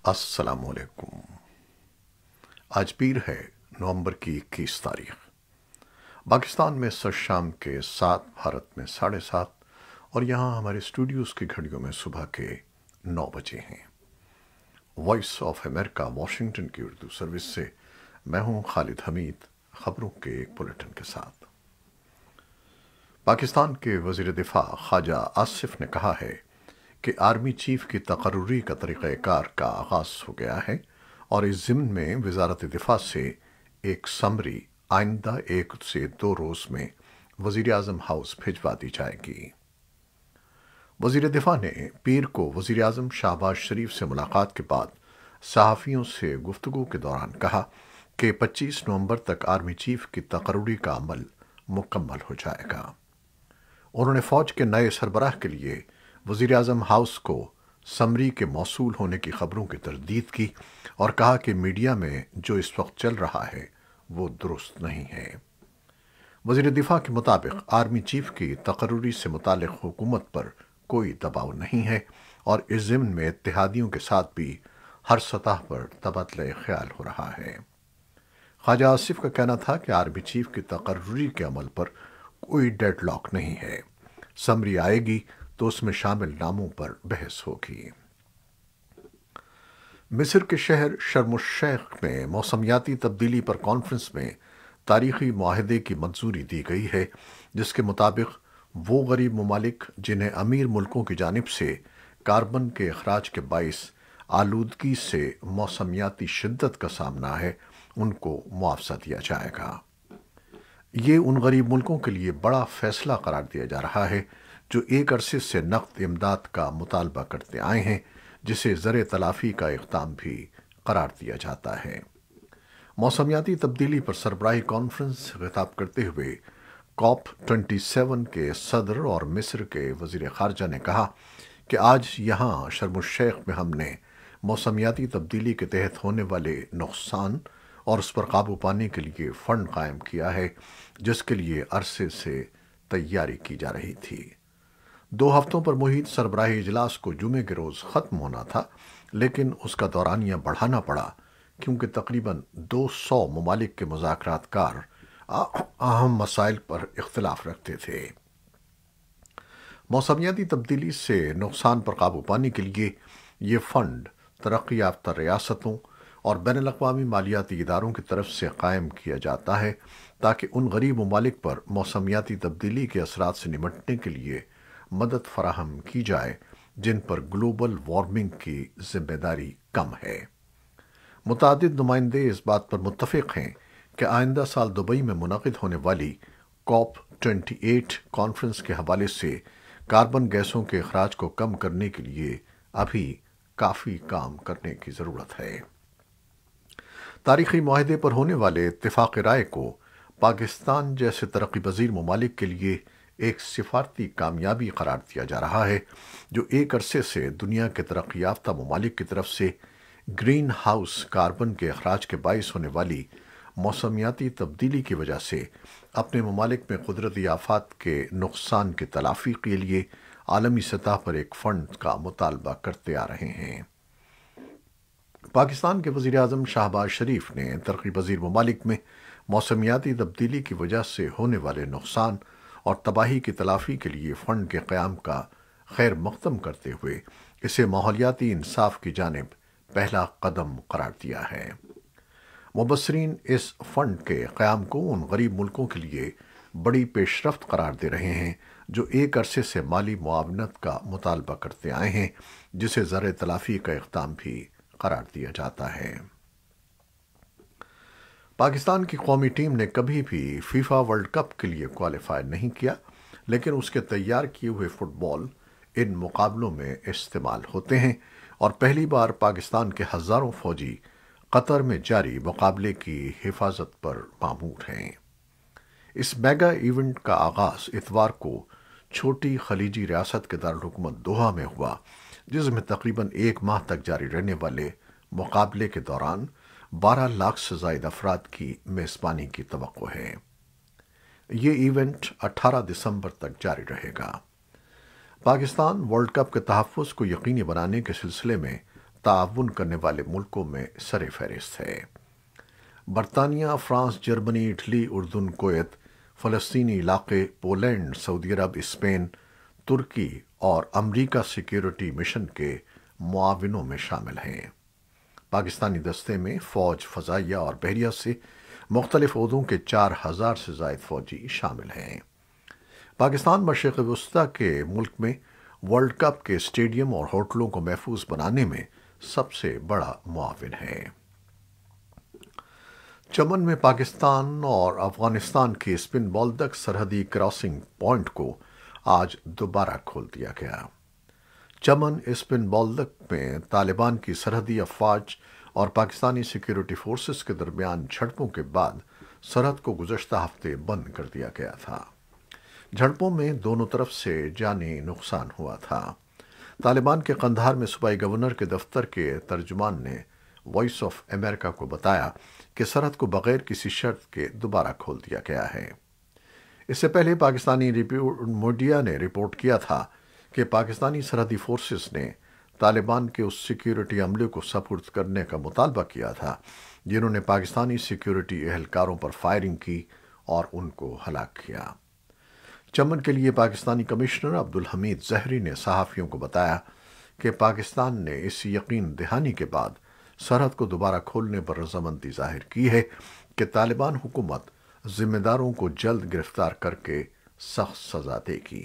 السلام علیکم۔ آج پیر ہے، نومبر کی 21 تاریخ۔ پاکستان میں سر شام کے 7، بھارت میں 7:30، اور یہاں ہمارے اسٹوڈیوز کی گھڑیوں میں صبح کے 9 بجے ہیں۔ وائس آف امریکہ واشنگٹن کی اردو سروس سے میں ہوں خالد حمید، خبروں کے ایک بلیٹن کے ساتھ۔ پاکستان کے وزیر دفاع خواجہ آصف نے کہا ہے کہ آرمی چیف کی تقرری کا طریقہ کار کا آغاز ہو گیا ہے، اور اس ضمن میں وزارت دفاع سے ایک سمری آئندہ 1 سے 2 روز میں وزیر اعظم ہاؤس بھجوا دی جائے گی۔ وزیر دفاع نے پیر کو وزیر اعظم شہباز شریف سے ملاقات کے بعد صحافیوں سے گفتگو کے دوران کہا کہ 25 نومبر تک آرمی چیف کی تقرری کا عمل مکمل ہو جائے گا۔ انہوں نے فوج کے نئے سربراہ کے لیے وزیر اعظم ہاؤس کو سمری کے موصول ہونے کی خبروں کی تردید کی اور کہا کہ میڈیا میں جو اس وقت چل رہا ہے وہ درست نہیں ہے۔ وزیر دفاع کے مطابق آرمی چیف کی تقرری سے متعلق حکومت پر کوئی دباؤ نہیں ہے، اور اس ضمن میں اتحادیوں کے ساتھ بھی ہر سطح پر تبادلہ خیال ہو رہا ہے۔ خواجہ آصف کا کہنا تھا کہ آرمی چیف کی تقرری کے عمل پر کوئی ڈیڈ لاک نہیں ہے۔ سمری آئے گی تو اس میں شامل ناموں پر بحث ہوگی۔ مصر کے شہر شرم الشیخ میں موسمیاتی تبدیلی پر کانفرنس میں تاریخی معاہدے کی منظوری دی گئی ہے، جس کے مطابق وہ غریب ممالک جنہیں امیر ملکوں کی جانب سے کاربن کے اخراج کے باعث آلودگی سے موسمیاتی شدت کا سامنا ہے، ان کو معاوضہ دیا جائے گا۔ یہ ان غریب ملکوں کے لیے بڑا فیصلہ قرار دیا جا رہا ہے جو ایک عرصے سے نقد امداد کا مطالبہ کرتے آئے ہیں، جسے زر تلافی کا اقدام بھی قرار دیا جاتا ہے۔ موسمیاتی تبدیلی پر سربراہی کانفرنس سے خطاب کرتے ہوئے کاپ 27 کے صدر اور مصر کے وزیر خارجہ نے کہا کہ آج یہاں شرم الشیخ میں ہم نے موسمیاتی تبدیلی کے تحت ہونے والے نقصان اور اس پر قابو پانے کے لیے فنڈ قائم کیا ہے، جس کے لیے عرصے سے تیاری کی جا رہی تھی۔ 2 ہفتوں پر محیط سربراہی اجلاس کو جمعے کے روز ختم ہونا تھا، لیکن اس کا دورانیہ بڑھانا پڑا کیونکہ تقریباً 200 ممالک کے مذاکرات کار اہم مسائل پر اختلاف رکھتے تھے۔ موسمیاتی تبدیلی سے نقصان پر قابو پانے کے لیے یہ فنڈ ترقی یافتہ ریاستوں اور بین الاقوامی مالیاتی اداروں کی طرف سے قائم کیا جاتا ہے تاکہ ان غریب ممالک پر موسمیاتی تبدیلی کے اثرات سے نمٹنے کے لیے مدد فراہم کی جائے جن پر گلوبل وارمنگ کی ذمہ داری کم ہے۔ متعدد نمائندے اس بات پر متفق ہیں کہ آئندہ سال دبئی میں منعقد ہونے والی کاپ 28 کانفرنس کے حوالے سے کاربن گیسوں کے اخراج کو کم کرنے کے لیے ابھی کافی کام کرنے کی ضرورت ہے۔ تاریخی معاہدے پر ہونے والے اتفاق رائے کو پاکستان جیسے ترقی پذیر ممالک کے لیے ایک سفارتی کامیابی قرار دیا جا رہا ہے، جو ایک عرصے سے دنیا کے ترقی یافتہ ممالک کی طرف سے گرین ہاؤس کاربن کے اخراج کے باعث ہونے والی موسمیاتی تبدیلی کی وجہ سے اپنے ممالک میں قدرتی آفات کے نقصان کی تلافی کے لیے عالمی سطح پر ایک فنڈ کا مطالبہ کرتے آ رہے ہیں۔ پاکستان کے وزیر اعظم شہباز شریف نے ترقی پذیر ممالک میں موسمیاتی تبدیلی کی وجہ سے ہونے والے نقصان اور تباہی کی تلافی کے لیے فنڈ کے قیام کا خیر مقدم کرتے ہوئے اسے ماحولیاتی انصاف کی جانب پہلا قدم قرار دیا ہے۔ مبصرین اس فنڈ کے قیام کو ان غریب ملکوں کے لیے بڑی پیش رفت قرار دے رہے ہیں جو ایک عرصے سے مالی معاونت کا مطالبہ کرتے آئے ہیں، جسے زر تلافی کا اقدام بھی قرار دیا جاتا ہے۔ پاکستان کی قومی ٹیم نے کبھی بھی فیفا ورلڈ کپ کے لیے کوالیفائی نہیں کیا، لیکن اس کے تیار کیے ہوئے فٹ بال ان مقابلوں میں استعمال ہوتے ہیں، اور پہلی بار پاکستان کے ہزاروں فوجی قطر میں جاری مقابلے کی حفاظت پر مامور ہیں۔ اس میگا ایونٹ کا آغاز اتوار کو چھوٹی خلیجی ریاست کے دارالحکومت دوحہ میں ہوا، جس میں تقریباً 1 ماہ تک جاری رہنے والے مقابلے کے دوران 12 لاکھ سے زائد افراد کی میزبانی کی توقع ہے۔ یہ ایونٹ 18 دسمبر تک جاری رہے گا۔ پاکستان ورلڈ کپ کے تحفظ کو یقینی بنانے کے سلسلے میں تعاون کرنے والے ملکوں میں سر فہرست ہے۔ برطانیہ، فرانس، جرمنی، اٹلی، اردن، کویت، فلسطینی علاقے، پولینڈ، سعودی عرب، اسپین، ترکی اور امریکہ سیکیورٹی مشن کے معاونوں میں شامل ہیں۔ پاکستانی دستے میں فوج، فضائیہ اور بحریہ سے مختلف عہدوں کے 4000 سے زائد فوجی شامل ہیں۔ پاکستان مشرق وسطیٰ کے ملک میں ورلڈ کپ کے اسٹیڈیم اور ہوٹلوں کو محفوظ بنانے میں سب سے بڑا معاون ہے۔ چمن میں پاکستان اور افغانستان کے اسپن بولدک سرحدی کراسنگ پوائنٹ کو آج دوبارہ کھول دیا گیا۔ چمن اسپن بولدک میں طالبان کی سرحدی افواج اور پاکستانی سیکیورٹی فورسز کے درمیان جھڑپوں کے بعد سرحد کو گزشتہ ہفتے بند کر دیا گیا تھا۔ جھڑپوں میں دونوں طرف سے جانی نقصان ہوا تھا۔ طالبان کے قندھار میں صوبائی گورنر کے دفتر کے ترجمان نے وائس آف امریکہ کو بتایا کہ سرحد کو بغیر کسی شرط کے دوبارہ کھول دیا گیا ہے۔ اس سے پہلے پاکستانی میڈیا نے رپورٹ کیا تھا کہ پاکستانی سرحدی فورسز نے طالبان کے اس سیکیورٹی عملے کو سپرد کرنے کا مطالبہ کیا تھا جنہوں نے پاکستانی سیکیورٹی اہلکاروں پر فائرنگ کی اور ان کو ہلاک کیا۔ چمن کے لیے پاکستانی کمشنر عبدالحمید زہری نے صحافیوں کو بتایا کہ پاکستان نے اس یقین دہانی کے بعد سرحد کو دوبارہ کھولنے پر رضامندی ظاہر کی ہے کہ طالبان حکومت ذمہ داروں کو جلد گرفتار کر کے سخت سزا دے گی۔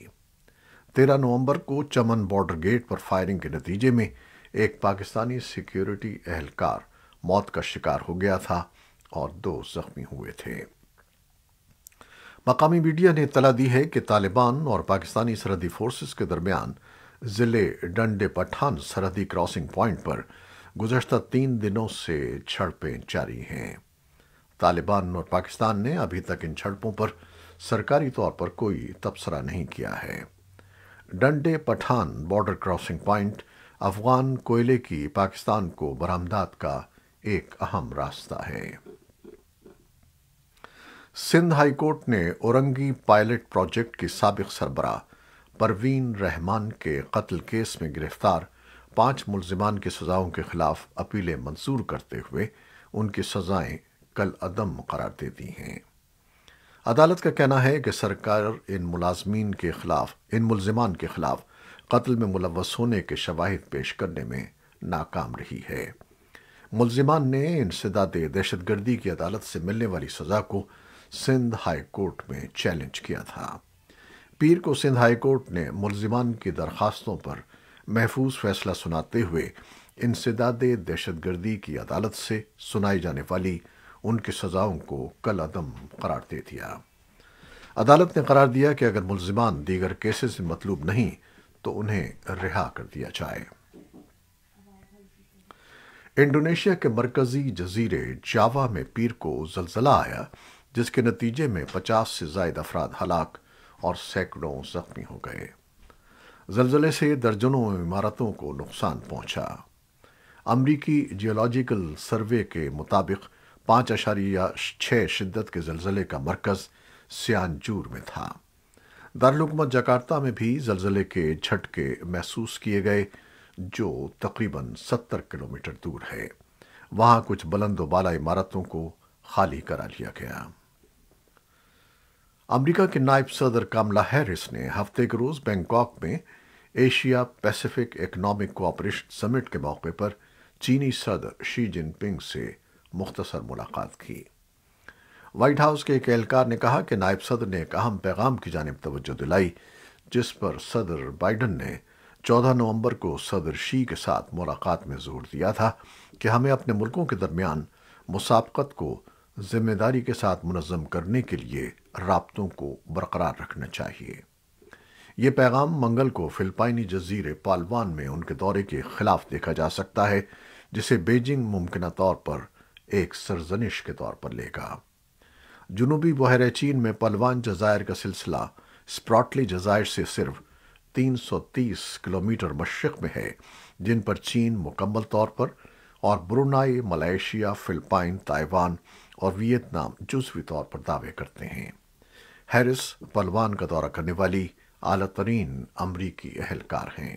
13 نومبر کو چمن بارڈر گیٹ پر فائرنگ کے نتیجے میں ایک پاکستانی سیکیورٹی اہلکار موت کا شکار ہو گیا تھا اور 2 زخمی ہوئے تھے۔ مقامی میڈیا نے اطلاع دی ہے کہ طالبان اور پاکستانی سرحدی فورسز کے درمیان ضلع ڈنڈے پٹھان سرحدی کراسنگ پوائنٹ پر گزشتہ 3 دنوں سے جھڑپیں جاری ہیں۔ طالبان اور پاکستان نے ابھی تک ان جھڑپوں پر سرکاری طور پر کوئی تبصرہ نہیں کیا ہے۔ Dande Patan border crossing point Afghan کوئلے کی پاکستان کو برآمدات کا ایک اہم راستہ ہے۔ سندھ ہائی کورٹ نے اورنگی پائلٹ پروجیکٹ کی سابق سربراہ پروین رحمان کے قتل کیس میں گرفتار 5 ملزمان کی سزاؤں کے خلاف اپیلیں منظور کرتے ہوئے ان کی سزائیں کل عدم قرار دے دی ہیں۔ عدالت کا کہنا ہے کہ سرکار ان ملزمان کے خلاف قتل میں ملوث ہونے کے شواہد پیش کرنے میں ناکام رہی ہے۔ ملزمان نے انسداد دہشت گردی کی عدالت سے ملنے والی سزا کو سندھ ہائی کورٹ میں چیلنج کیا تھا۔ پیر کو سندھ ہائی کورٹ نے ملزمان کی درخواستوں پر محفوظ فیصلہ سناتے ہوئے انسداد دہشت گردی کی عدالت سے سنائی جانے والی ان کی سزاؤں کو کل عدم قرار دے دیا۔ عدالت نے قرار دیا کہ اگر ملزمان دیگر کیسز میں مطلوب نہیں تو انہیں رہا کر دیا جائے۔ انڈونیشیا کے مرکزی جزیرے جاوا میں پیر کو زلزلہ آیا جس کے نتیجے میں 50 سے زائد افراد ہلاک اور سینکڑوں زخمی ہو گئے۔ زلزلے سے درجنوں عمارتوں کو نقصان پہنچا۔ امریکی جیولوجیکل سروے کے مطابق 5.6 شدت کے زلزلے کا مرکز سیانجور میں تھا۔ دارالحکومت جکارتہ میں بھی زلزلے کے جھٹکے محسوس کیے گئے جو تقریباً 70 کلومیٹر دور ہے۔ وہاں کچھ بلند و بالا عمارتوں کو خالی کرا لیا گیا۔ امریکہ کے نائب صدر کاملا ہیرس نے ہفتے کے روز بینکاک میں ایشیا پیسیفک اکنامک کوآپریشن سمٹ کے موقع پر چینی صدر شی جن پنگ سے مختصر ملاقات کی۔ وائٹ ہاؤس کے ایک اہلکار نے کہا کہ نائب صدر نے ایک اہم پیغام کی جانب توجہ دلائی جس پر صدر بائیڈن نے 14 نومبر کو صدر شی کے ساتھ ملاقات میں زور دیا تھا کہ ہمیں اپنے ملکوں کے درمیان مسابقت کو ذمہ داری کے ساتھ منظم کرنے کے لیے رابطوں کو برقرار رکھنا چاہیے۔ یہ پیغام منگل کو فلپائنی جزیرے پالوان میں ان کے دورے کے خلاف دیکھا جا سکتا ہے جسے بیجنگ ممکنہ طور پر ایک سرزنش کے طور پر لے گا۔ جنوبی بحیرہ چین میں پلوان جزائر کا سلسلہ اسپراٹلی جزائر سے صرف 330 کلومیٹر مشرق میں ہے جن پر چین مکمل طور پر اور برونائی، ملائیشیا، فلپائن، تائیوان اور ویتنام جزوی طور پر دعوے کرتے ہیں۔ ہیرس پلوان کا دورہ کرنے والی اعلیٰ ترین امریکی اہلکار ہیں۔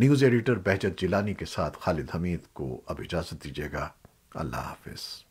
نیوز ایڈیٹر بہجت جیلانی کے ساتھ خالد حمید کو اب اجازت دیجیے گا۔ اللہ حافظ۔